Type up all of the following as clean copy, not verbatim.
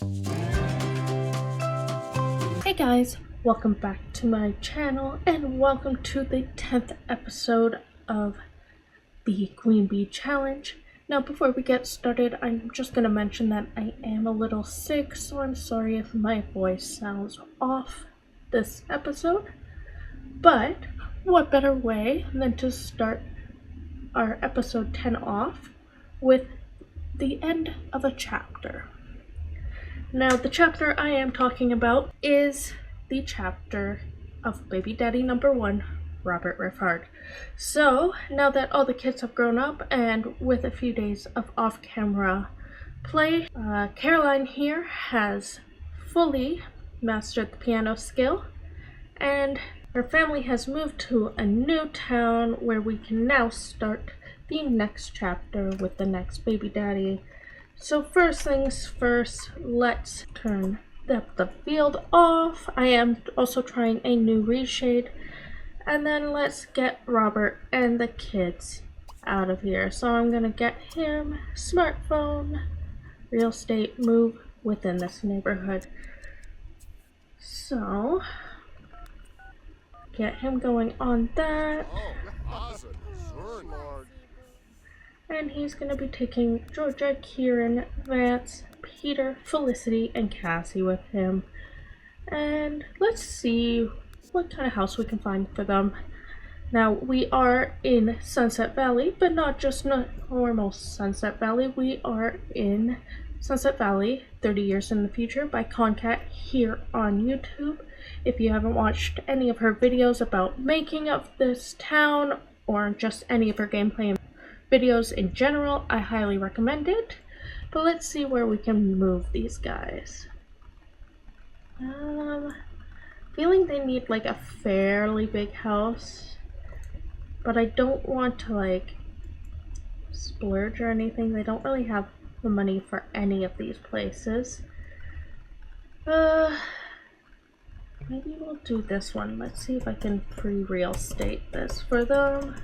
Hey guys, welcome back to my channel and welcome to the 10th episode of the Queen Bee Challenge. Now before we get started, I'm just going to mention that I am a little sick, so I'm sorry if my voice sounds off this episode. But what better way than to start our episode 10 off with the end of a chapter. Now, the chapter I am talking about is the chapter of Baby Daddy number 1, Robert Riffard. So, now that all the kids have grown up and with a few days of off-camera play, Caroline here has fully mastered the piano skill, and her family has moved to a new town where we can now start the next chapter with the next Baby Daddy. So first things first, let's turn the field off. I am also trying a new reshade. And then let's get Robert and the kids out of here. So I'm going to get him smartphone, real estate, move within this neighborhood. So, get him going on that. And he's going to be taking Georgia, Kieran, Vance, Peter, Felicity, and Cassie with him. And let's see what kind of house we can find for them. Now, we are in Sunset Valley, but not just normal Sunset Valley. We are in Sunset Valley 30 Years in the Future by Concat here on YouTube. If you haven't watched any of her videos about making of this town or just any of her gameplay videos in general, I highly recommend it. But let's see where we can move these guys. Feeling they need like a fairly big house, but I don't want to like splurge or anything. They don't really have the money for any of these places. Maybe we'll do this one. Let's see if I can free real estate this for them.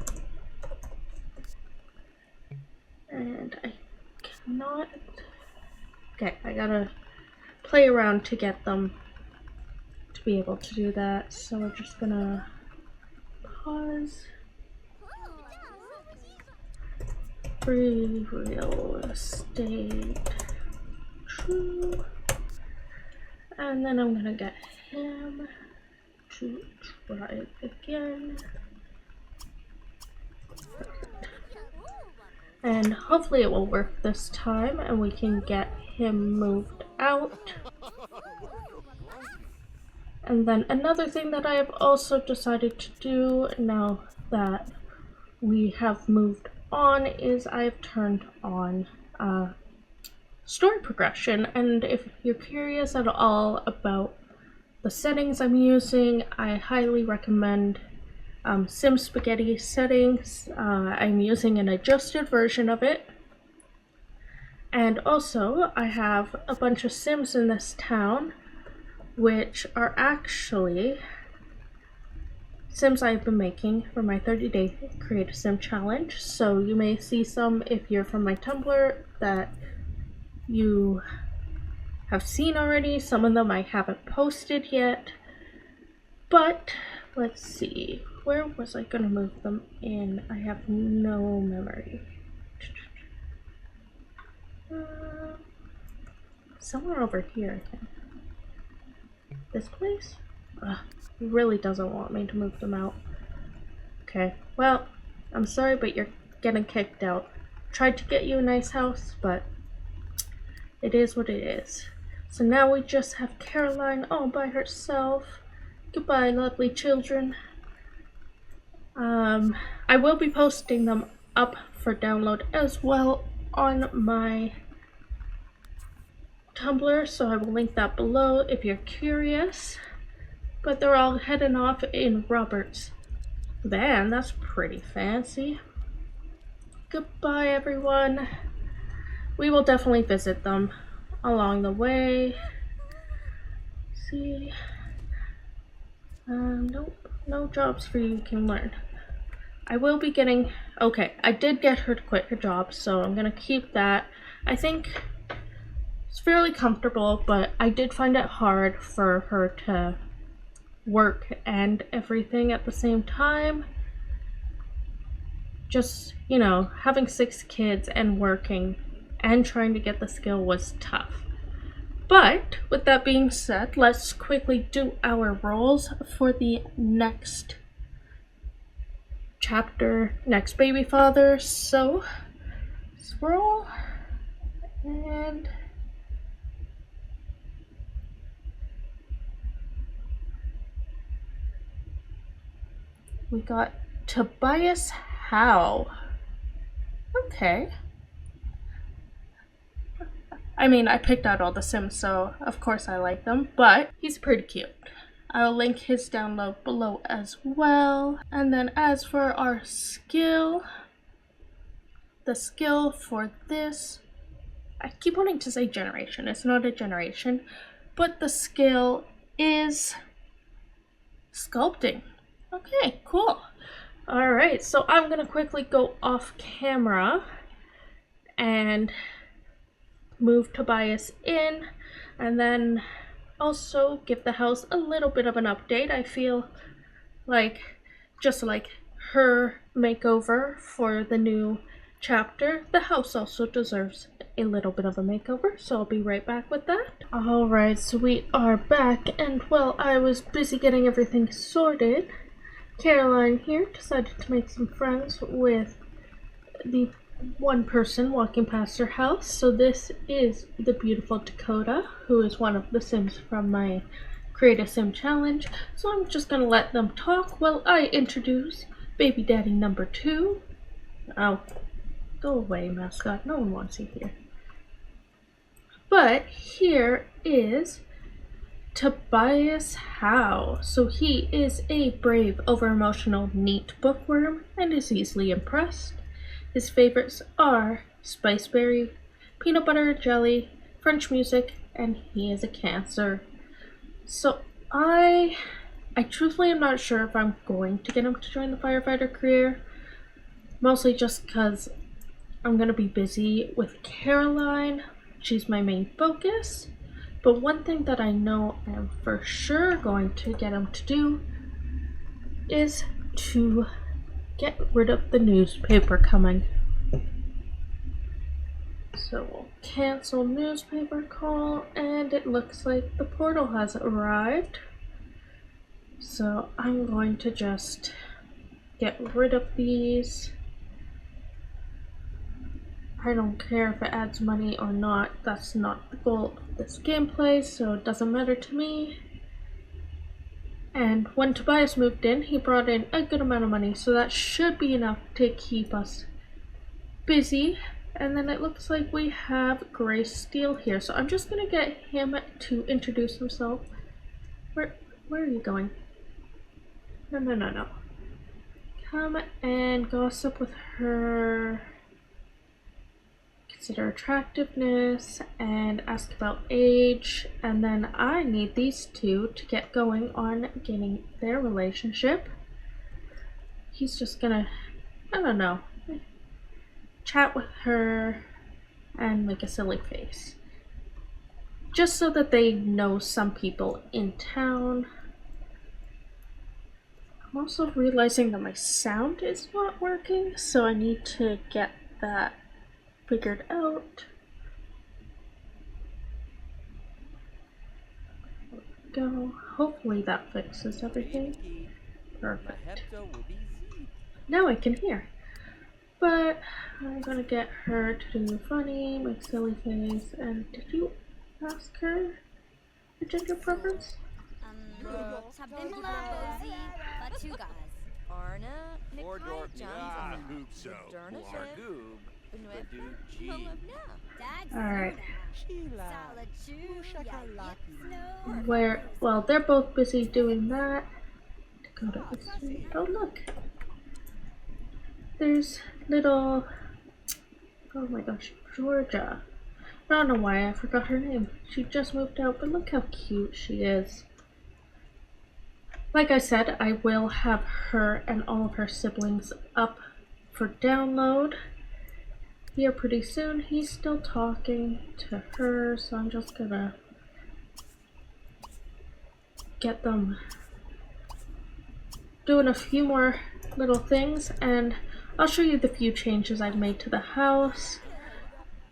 And I cannot. Okay, I gotta play around to get them to be able to do that. So we're just gonna pause. Free real estate. True. And then I'm gonna get him to try it again. And hopefully it will work this time and we can get him moved out. And then another thing that I have also decided to do now that we have moved on is I've turned on story progression. And if you're curious at all about the settings I'm using, I highly recommend Sim Spaghetti settings. I'm using an adjusted version of it. And also, I have a bunch of Sims in this town, which are actually Sims I've been making for my 30-day Create a Sim challenge. So you may see some if you're from my Tumblr that you have seen already. Some of them I haven't posted yet. But let's see. Where was I going to move them in? I have no memory. Somewhere over here, I think. This place? He really doesn't want me to move them out. Okay, well, I'm sorry, but you're getting kicked out. Tried to get you a nice house, but it is what it is. So now we just have Caroline all by herself. Goodbye, lovely children. I will be posting them up for download as well on my Tumblr, so I will link that below if you're curious. But they're all heading off in Robert's van. That's pretty fancy. Goodbye, everyone. We will definitely visit them along the way. See. Nope. No jobs for you can learn. I will be getting... Okay, I did get her to quit her job, so I'm gonna keep that. I think it's fairly comfortable, but I did find it hard for her to work and everything at the same time. Just, you know, having 6 kids and working and trying to get the skill was tough. But with that being said, let's quickly do our roles for the next chapter, next baby father. So let's roll, and we got Tobias Howe. Okay. I mean, I picked out all the Sims, so of course I like them, but he's pretty cute. I'll link his download below as well. And then as for our skill, the skill for this, I keep wanting to say generation. It's not a generation, but the skill is sculpting. Okay, cool. All right, so I'm gonna quickly go off camera and move Tobias in, and then also give the house a little bit of an update. I feel like just like her makeover for the new chapter, the house also deserves a little bit of a makeover, so I'll be right back with that. Alright, so we are back, and while I was busy getting everything sorted, Caroline here decided to make some friends with the one person walking past her house. So this is the beautiful Dakota, who is one of the Sims from my Create a Sim challenge. So I'm just gonna let them talk while I introduce baby daddy number 2. Oh, go away, mascot. No one wants you here. But here is Tobias Howe. So he is a brave, over-emotional, neat bookworm and is easily impressed. His favorites are Spiceberry, peanut butter jelly, French music, and he is a Cancer. So I truthfully am not sure if I'm going to get him to join the firefighter career, mostly just because I'm going to be busy with Caroline. She's my main focus. But one thing that I know I am for sure going to get him to do is to get rid of the newspaper coming. So we'll cancel newspaper call, and it looks like the portal has arrived. So I'm going to just get rid of these. I don't care if it adds money or not. That's not the goal of this gameplay, so it doesn't matter to me. And when Tobias moved in, he brought in a good amount of money, so that should be enough to keep us busy. And then it looks like we have Grace Steele here, so I'm just gonna get him to introduce himself. Where are you going? No. Come and gossip with her. Consider attractiveness and ask about age, and then I need these two to get going on getting their relationship. He's just gonna, I don't know, chat with her and make a silly face, just so that they know some people in town. I'm also realizing that my sound is not working, so I need to get that figured out. There we go. Hopefully that fixes everything. Perfect. Now I can hear. But I'm gonna get her to do funny, make silly face, and did you ask her her gender preference? Alright. Well, they're both busy doing that. Dakota is, oh look. There's little, oh my gosh, Georgia. I don't know why I forgot her name. She just moved out, but look how cute she is. Like I said, I will have her and all of her siblings up for download. here pretty soon. He's still talking to her, so I'm just gonna get them doing a few more little things, and I'll show you the few changes I've made to the house.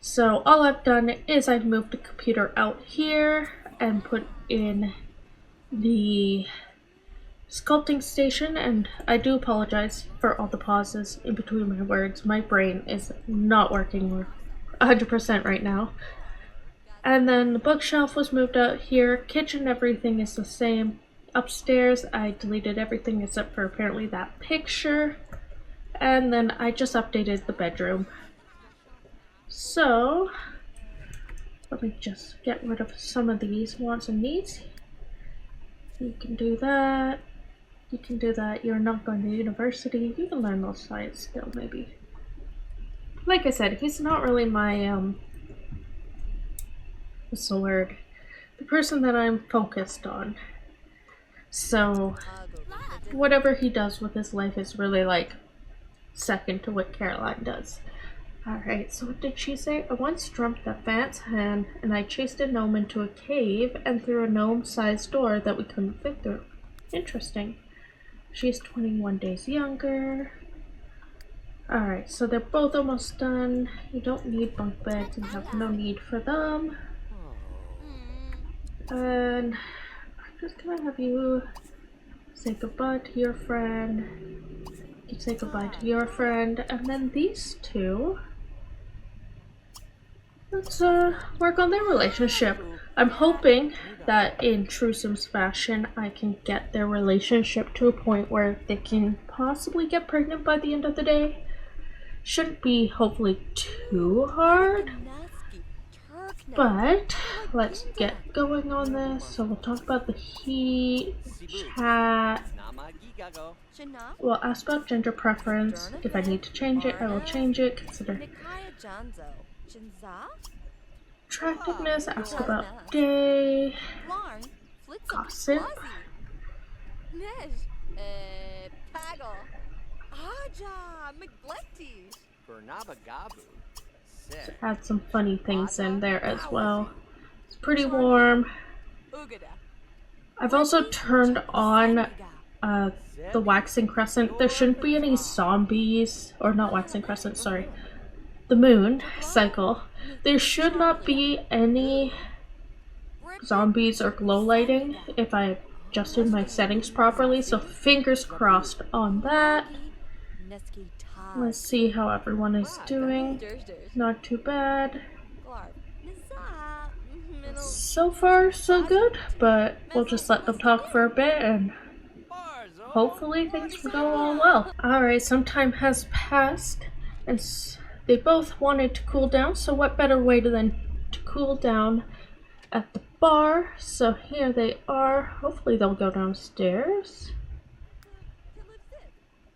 So all I've done is I've moved the computer out here and put in the sculpting station, and I do apologize for all the pauses in between my words. My brain is not working 100% right now. And then the bookshelf was moved out here. Kitchen, everything is the same. Upstairs, I deleted everything except for apparently that picture. And then I just updated the bedroom. So, let me just get rid of some of these wants and needs. You can do that. You can do that. You're not going to university. You can learn those science still, maybe. Like I said, he's not really my, what's the word? The person that I'm focused on. So, whatever he does with his life is really like second to what Caroline does. Alright, so what did she say? I once dreamt that Vance had, and I chased a gnome into a cave and through a gnome-sized door that we couldn't fit through. Interesting. She's 21 days younger. Alright, so they're both almost done. You don't need bunk beds, you have no need for them. And I'm just gonna have you say goodbye to your friend. You say goodbye to your friend, and then these two, let's work on their relationship. I'm hoping that in true Sims fashion, I can get their relationship to a point where they can possibly get pregnant by the end of the day. Shouldn't be hopefully too hard, but let's get going on this. So we'll talk about the heat, chat. We'll ask about gender preference. If I need to change it, I will change it. Consider attractiveness, ask about day, gossip, add some funny things in there as well. It's pretty warm. I've also turned on the waxing crescent. There shouldn't be any zombies, or not waxing crescent, sorry. The moon cycle. There should not be any zombies or glow lighting if I adjusted my settings properly, so fingers crossed on that. Let's see how everyone is doing. Not too bad. So far, so good, but we'll just let them talk for a bit and hopefully things will go all well. Alright, some time has passed and they both wanted to cool down, so what better way than to cool down at the bar? So here they are. Hopefully they'll go downstairs.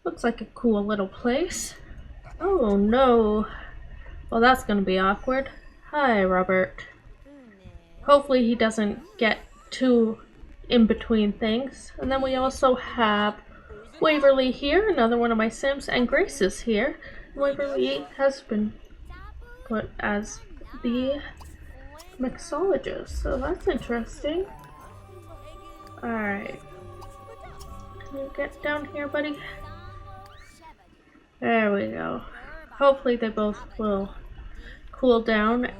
Looks like a cool little place. Oh no. Well, that's gonna be awkward. Hi, Robert. Hopefully he doesn't get too in between things. And then we also have Waverly here, another one of my Sims, and Grace is here. Waverly has been put as the mixologist, so that's interesting. Alright. Can you get down here, buddy? There we go. Hopefully they both will cool down.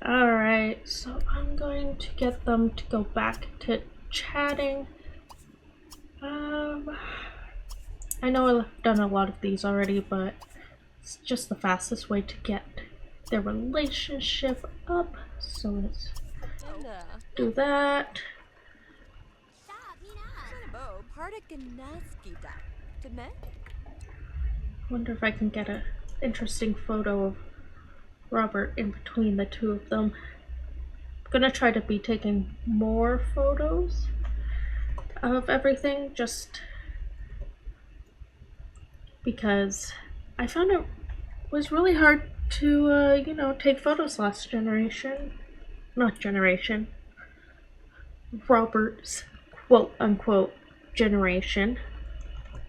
Alright, so I'm going to get them to go back to chatting. I know I've done a lot of these already, but it's just the fastest way to get their relationship up. So let's do that. Wonder if I can get an interesting photo of Robert in between the two of them. I'm gonna try to be taking more photos of everything just because I found it was really hard to, you know, take photos last generation. Not generation. Robert's quote-unquote generation.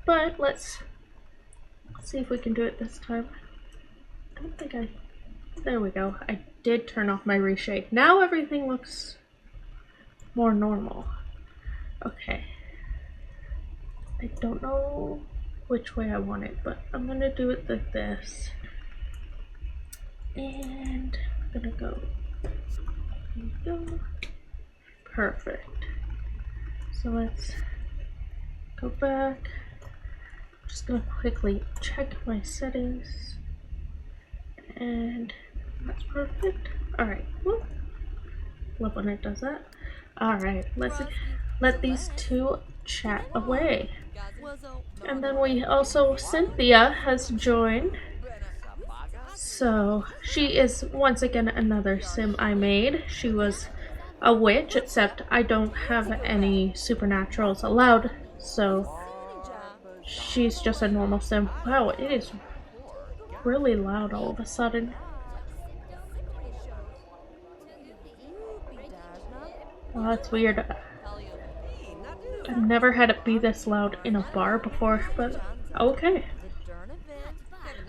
but let's see if we can do it this time. I don't think there we go. I did turn off my reshade. Now everything looks more normal. Okay. I don't know which way I want it, but I'm gonna do it like this. And I'm gonna go. There we go. Perfect. So let's go back. I'm just gonna quickly check my settings. And that's perfect. Alright. Love when it does that. Alright, let's let these two chat away. And then we also, Cynthia has joined. So she is once again another sim I made. She was a witch, except I don't have any supernaturals allowed. So she's just a normal sim. Wow, it is really loud all of a sudden. Oh, that's weird. I've never had it be this loud in a bar before, but okay.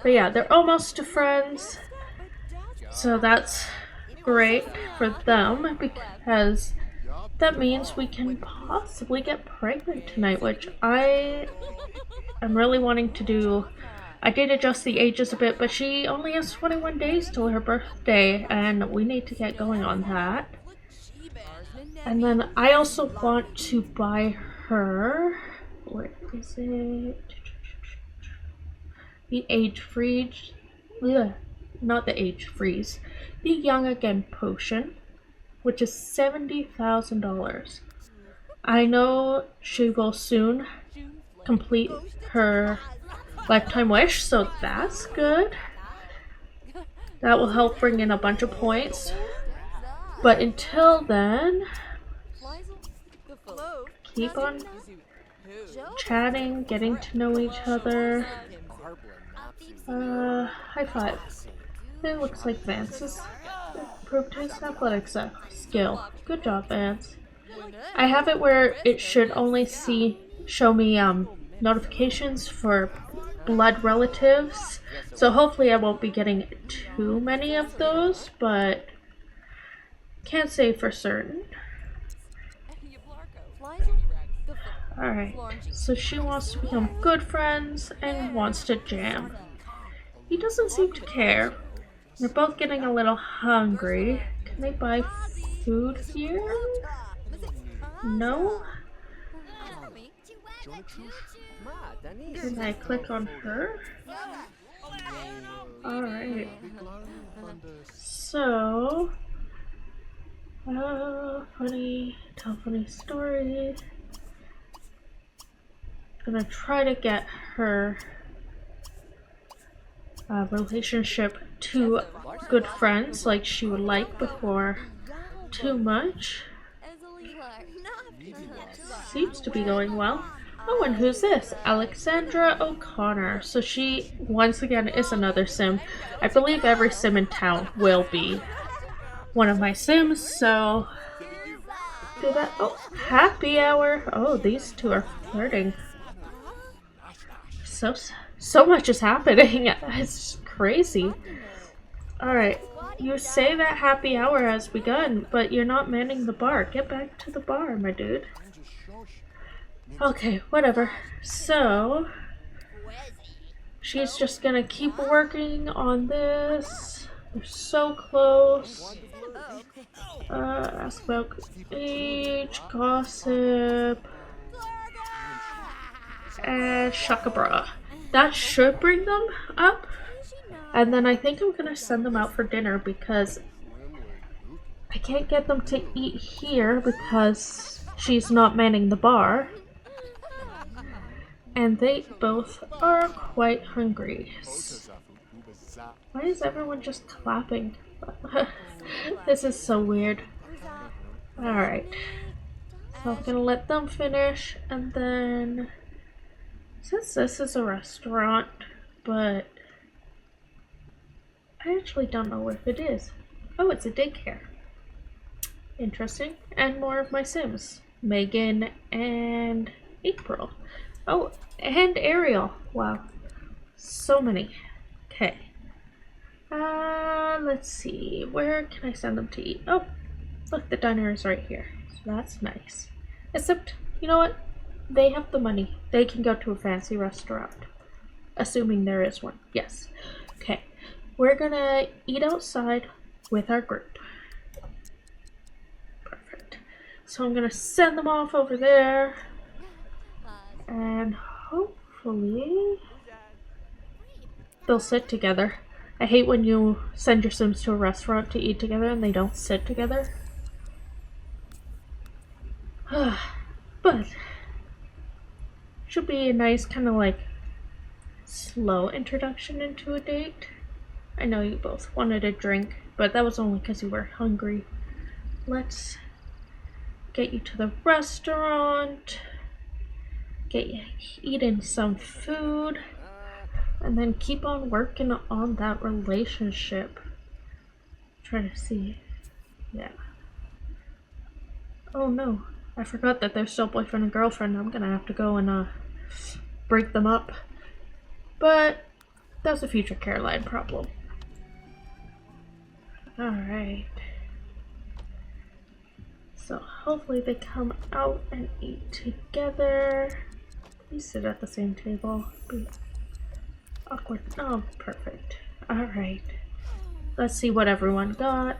But yeah, they're almost friends, so that's great for them because that means we can possibly get pregnant tonight, which I am really wanting to do. I did adjust the ages a bit, but she only has 21 days till her birthday, and we need to get going on that. And then I also want to buy her, where is it? The age freeze, not the age freeze, the young again potion, which is $70,000. I know she will soon complete her lifetime wish, so that's good. That will help bring in a bunch of points. But until then, keep on chatting, getting to know each other. High five. It looks like Vance has improved his athletics skill. Good job, Vance. I have it where it should only show me notifications for blood relatives. So hopefully I won't be getting too many of those, but can't say for certain. Alright, so she wants to become good friends and wants to jam. He doesn't seem to care. They're both getting a little hungry. Can they buy food here? No? Can I click on her? Alright. So, tell funny story. I'm gonna try to get her relationship to good friends like she would like before too much. Seems to be going well. Oh, and who's this? Alexandra O'Connor. So she, once again, is another sim. I believe every sim in town will be one of my sims, so do that. Oh, happy hour. Oh, these two are flirting. So much is happening. It's crazy. Alright, you say that happy hour has begun, but you're not manning the bar. Get back to the bar, my dude. Okay, whatever. So, she's just gonna keep working on this. They're so close. Ask about age, gossip, and shakabra. That should bring them up. And then I think I'm gonna send them out for dinner because I can't get them to eat here because she's not manning the bar. And they both are quite hungry. Why is everyone just clapping? This is so weird. Alright. So I'm gonna let them finish, and then since this is a restaurant, but I actually don't know if it is. Oh, it's a daycare. Interesting. And more of my Sims. Megan and April. Oh, and Ariel. Wow. So many. Okay. Let's see. Where can I send them to eat? Oh, look, the diner is right here. So that's nice. Except, you know what? They have the money. They can go to a fancy restaurant. Assuming there is one. Yes. Okay. We're gonna eat outside with our group. Perfect. So I'm gonna send them off over there. And hopefully they'll sit together. I hate when you send your Sims to a restaurant to eat together and they don't sit together. But should be a nice kind of like slow introduction into a date. I know you both wanted a drink, but that was only because you were hungry. Let's get you to the restaurant, get you eating some food, and then keep on working on that relationship. Try to see. Yeah. Oh no, I forgot that they're still boyfriend and girlfriend. I'm gonna have to go and break them up. But that's a future Caroline problem. Alright. So hopefully they come out and eat together. Please sit at the same table. Be awkward. Oh, perfect. Alright. Let's see what everyone got.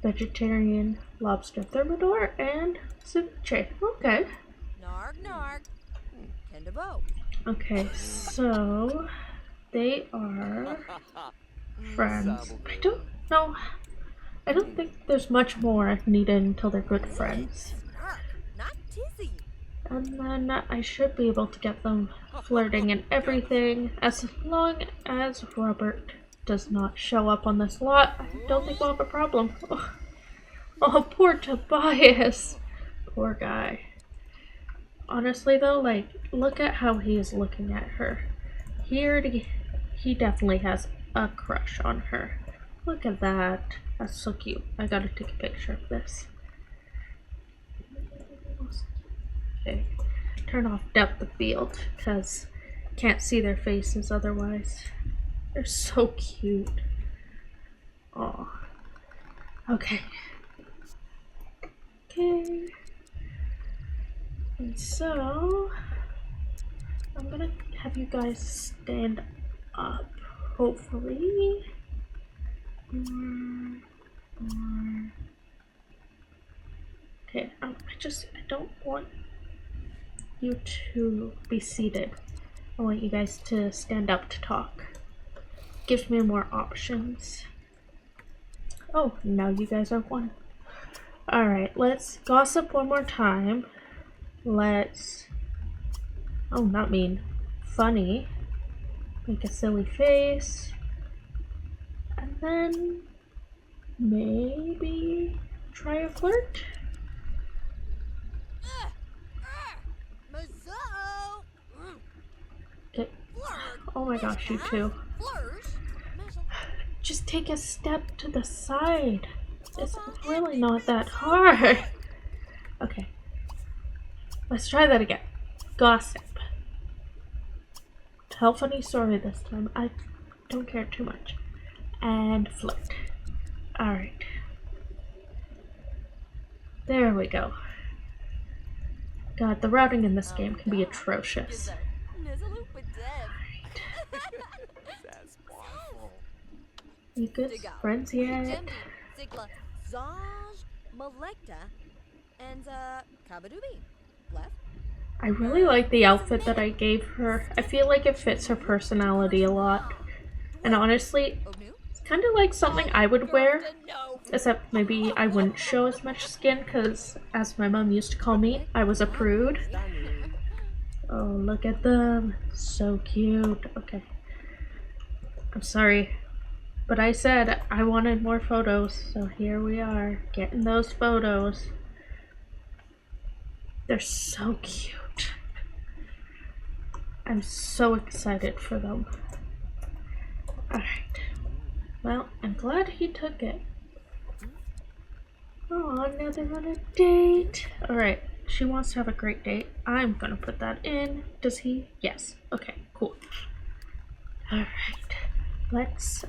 Vegetarian lobster thermidor and ceviche. Okay. Okay, so they are friends. I don't think there's much more needed until they're good friends. And then I should be able to get them flirting and everything, as long as Robert does not show up on this lot. I don't think we'll have a problem. Oh, poor Tobias. Poor guy. Honestly though, like, look at how he is looking at her. He definitely has a crush on her. Look at that. That's so cute. I gotta take a picture of this. Okay. Turn off depth of field, because can't see their faces otherwise. They're so cute. Aw. Okay. Okay. And so I'm gonna have you guys stand up, hopefully. Okay, I don't want you to be seated. I want you guys to stand up to talk. Gives me more options. Oh, now you guys are one. Alright, let's gossip one more time. Oh, not mean. Funny. Make a silly face. And then maybe try a flirt? Okay. Oh my gosh, you two. Just take a step to the side. It's really not that hard. Okay. Let's try that again. Gossip. Tell funny story this time. I don't care too much. And flirt. Alright. There we go. God, the routing in this game can be atrocious. Alright. You good friends yet? I really like the outfit that I gave her. I feel like it fits her personality a lot. And honestly, it's kind of like something I would wear. Except maybe I wouldn't show as much skin because, as my mom used to call me, I was a prude. Oh, look at them. So cute. Okay. I'm sorry. But I said I wanted more photos, so here we are, getting those photos. They're so cute. I'm so excited for them. Alright. Well, I'm glad he took it. Oh, now they're on a date. Alright. she wants to have a great date. I'm gonna put that in. Does he? Yes. Okay, cool. Alright. Let's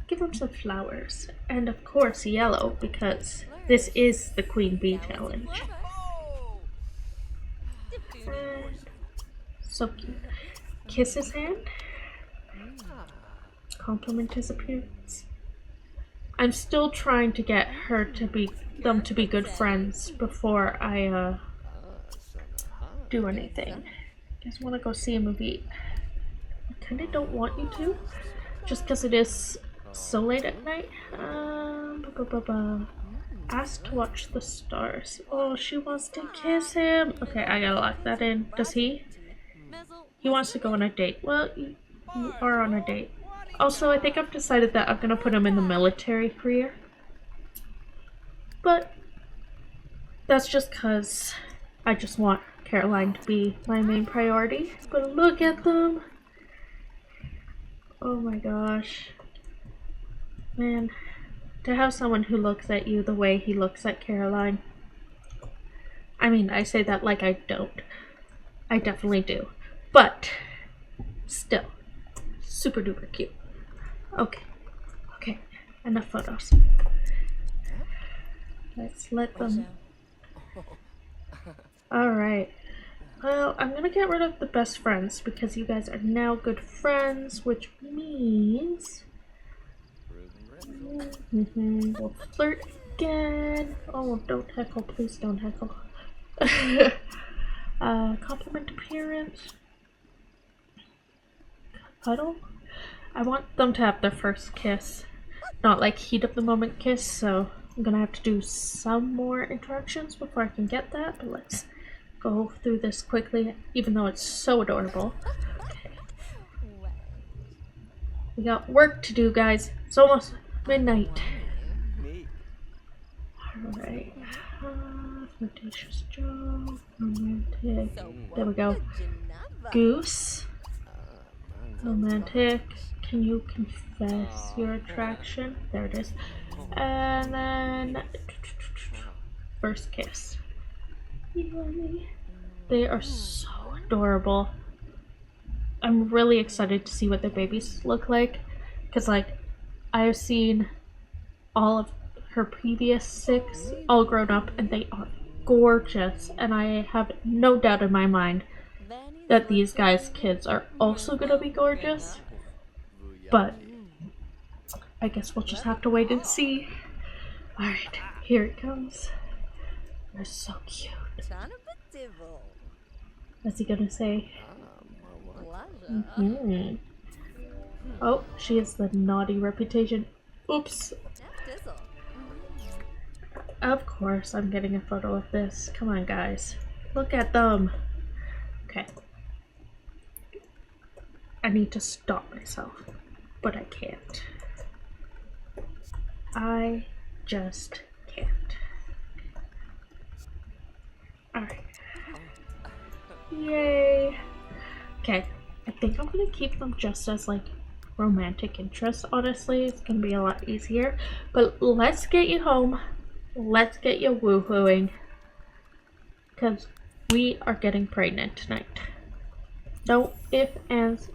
give him some flowers. And of course yellow, because this is the Queen Bee challenge. And so cute. Kiss his hand. Compliment his appearance. I'm still trying to get them to be good friends before I do anything. Guys want to go see a movie? I kinda don't want you to, just because it is so late at night. Asked to watch the stars. Oh, she wants to kiss him. Okay, I gotta lock that in. Does he? He wants to go on a date. Well, you are on a date. Also, I think I've decided that I'm gonna put him in the military career. But that's just because I just want Caroline to be my main priority. But look at them. Oh my gosh. Man, to have someone who looks at you the way he looks at Caroline. I mean, I say that like I don't. I definitely do. But still, super duper cute. Okay. Okay. Enough photos. Let's let them. Alright. Well, I'm gonna get rid of the best friends because you guys are now good friends, which means we'll flirt again. Oh, don't heckle, please don't heckle. Compliment appearance. Cuddle. I want them to have their first kiss, not like heat of the moment kiss, so I'm gonna have to do some more interactions before I can get that, but let's go through this quickly, even though it's so adorable. Okay. We got work to do, guys. It's almost midnight. Alright. Flirtatious joke. Romantic. There we go. Goose. Romantic. Can you confess your attraction? There it is. And then first kiss. They are so adorable. I'm really excited to see what their babies look like, because like I have seen all of her previous 6 all grown up and they are gorgeous, and I have no doubt in my mind that these guys' kids are also gonna be gorgeous, but I guess we'll just have to wait and see. Alright, here it comes. They're so cute. What's he gonna say? Oh, she has the naughty reputation. Oops. Of course, I'm getting a photo of this. Come on, guys. Look at them. Okay. I need to stop myself, but I can't. I just can't. Alright. Yay. Okay. I think I'm gonna keep them just as like romantic interests, honestly. It's gonna be a lot easier. But let's get you home. Let's get you woohooing. Because we are getting pregnant tonight. No ifs, ands,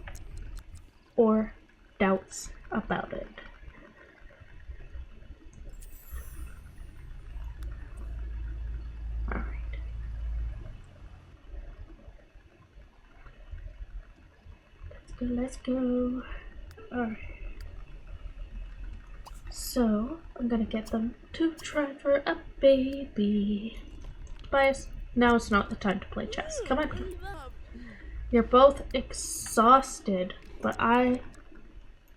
or doubts about it. Alright. Let's go. Alright. So, I'm gonna get them to try for a baby. Tobias, now is not the time to play chess. Come on. You're both exhausted, but I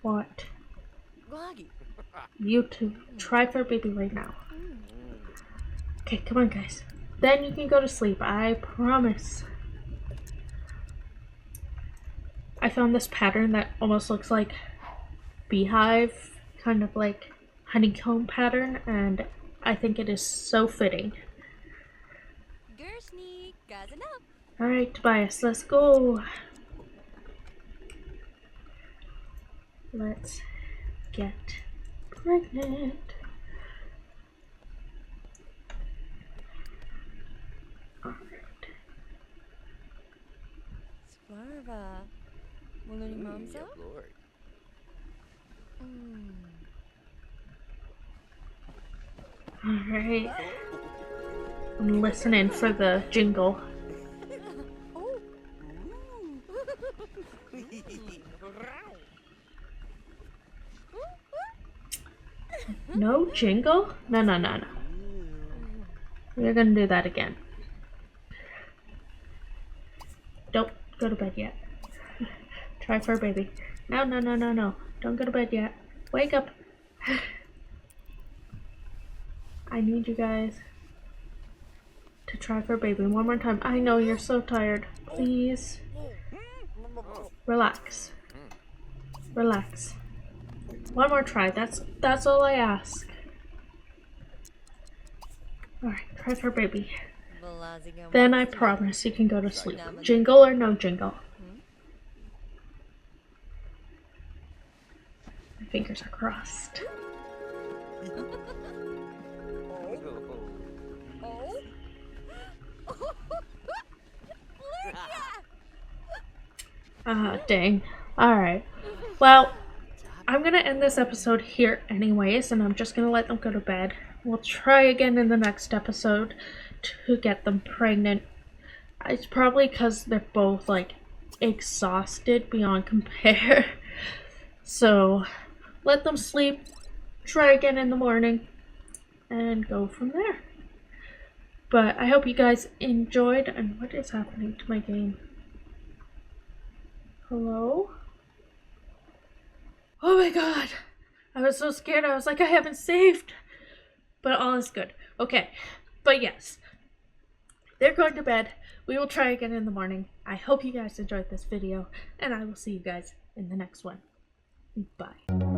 want you to try for a baby right now. Okay, come on, guys. Then you can go to sleep, I promise. I found this pattern that almost looks like beehive, kind of like honeycomb pattern, and I think it is so fitting. Alright, Tobias, let's go. Let's get pregnant. Sparva. Muluni Mamsa? Lord. Alright. I'm listening for the jingle. No jingle? No, no, no, no. We're gonna do that again. Don't go to bed yet. Try for a baby. No, no, no, no, no. Don't go to bed yet. Wake up. I need you guys to try for a baby one more time. I know you're so tired. Please. Relax. Relax. One more try. That's all I ask. Alright, try for a baby. Then I promise you can go to sleep. Jingle or no jingle. My fingers are crossed. Ah, dang. Alright. Well, I'm gonna end this episode here anyways, and I'm just gonna let them go to bed. We'll try again in the next episode to get them pregnant. It's probably because they're both, like, exhausted beyond compare. So, let them sleep, try again in the morning, and go from there. But I hope you guys enjoyed. And what is happening to my game? Hello? Oh my god! I was so scared. I was like, I haven't saved. But all is good. Okay. But yes. They're going to bed. We will try again in the morning. I hope you guys enjoyed this video. And I will see you guys in the next one. Bye.